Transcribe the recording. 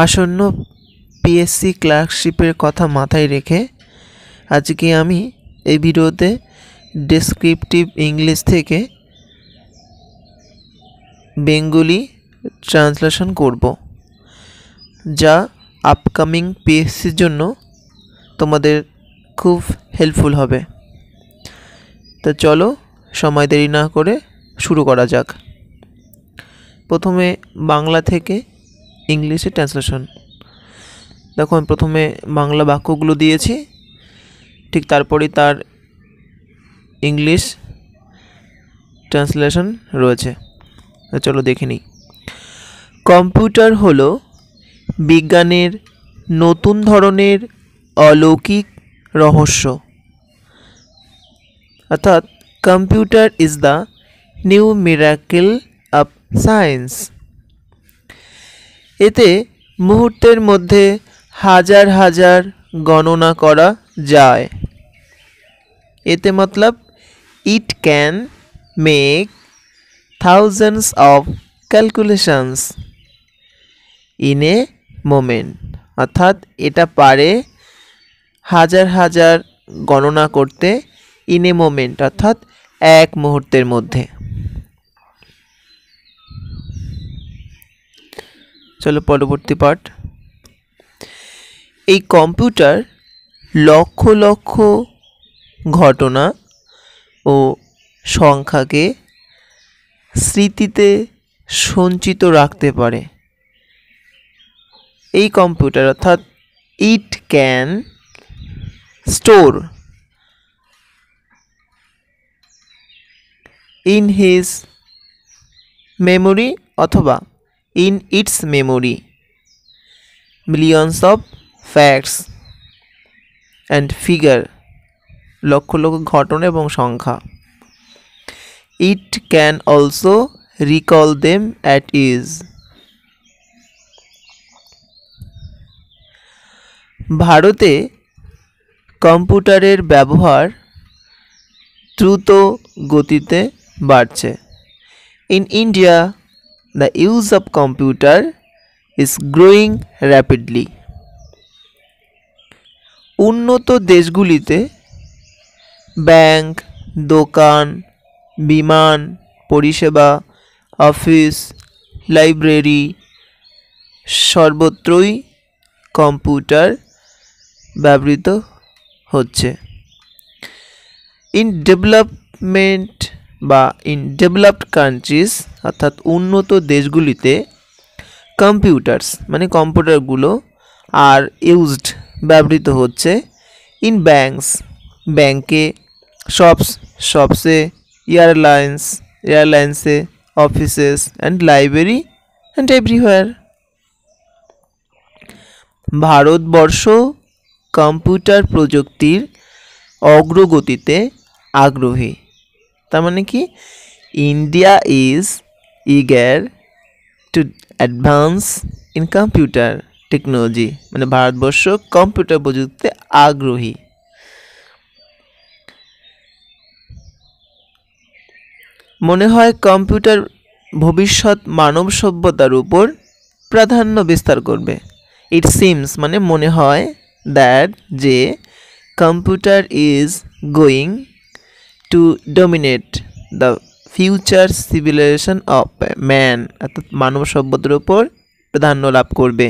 আসন্ন পিএসসি ক্লার্কশিপের কথা মাথায় রেখে আজকে আমি এই ভিডিওতে ডেসক্রিপটিভ ইংলিশ থেকে বেঙ্গলি ট্রান্সলেশন করব, যা আপকামিং পিএসসির জন্য তোমাদের খুব হেল্পফুল হবে। তো চলো সময় দেরি না করে শুরু করা যাক। প্রথমে বাংলা থেকে ইংলিশে ট্রান্সলেশন। দেখো আমি প্রথমে বাংলা বাক্যগুলো দিয়েছি, ঠিক তারপরেই তার ইংলিশ ট্রান্সলেশন রয়েছে। চলো দেখে নিই। কম্পিউটার হলো বিজ্ঞানের নতুন ধরনের অলৌকিক রহস্য, অর্থাৎ computer is the new miracle of science. এতে মুহূর্তের মধ্যে হাজার হাজার গণনা করা যায়। এতে মতলব it can make thousands of calculations in a moment, অর্থাৎ এটা পারে হাজার হাজার গণনা করতে ইন এ মোমেন্ট, অর্থাৎ এক মুহূর্তের মধ্যে। চলো পরবর্তী পাঠ। এই কম্পিউটার লক্ষ লক্ষ ঘটনা ও সংখ্যাকে স্মৃতিতে সঞ্চিত রাখতে পারে। এই কম্পিউটার অর্থাৎ it can store in his memory অথবা in its memory millions of facts and figure, লক্ষ লক্ষ ঘটনা এবং সংখ্যা। It can also recall them at ease. ভারতে কম্পিউটারের ব্যবহার দ্রুত গতিতে বাড়ছে। In India the use of computer is growing rapidly. উন্নত দেশগুলিতে ব্যাংক, দোকান, বিমান পরিষেবা, অফিস, লাইব্রেরি সর্বত্রই কম্পিউটার ব্যবহৃত হচ্ছে। ইন ডেভেলপমেন্ট বা ইন ডেভেলপড কান্ট্রিজ, অর্থাৎ উন্নত দেশগুলিতে কম্পিউটারস মানে কম্পিউটারগুলো আর ইউজড ব্যবহৃত হচ্ছে। ইন ব্যাংকস ব্যাংকে, শপসে, এয়ারলাইন্সে, offices and library and everywhere. Bharatvarsha computer প্রযুক্তির অগ্রগতিতে আগ্রহী। তার মানে কি, India is eager to advance in computer technology, মানে ভারতবর্ষ কম্পিউটার প্রযুক্তিতে আগ্রহী। মনে হয় কম্পিউটার ভবিষ্যৎ মানব সভ্যতার উপর প্রাধান্য বিস্তার করবে। ইট সিমস মানে মনে হয়, দ্যাট যে computer is going to dominate the future civilisation of man, অর্থাৎ মানব সভ্যতার উপর প্রাধান্য লাভ করবে।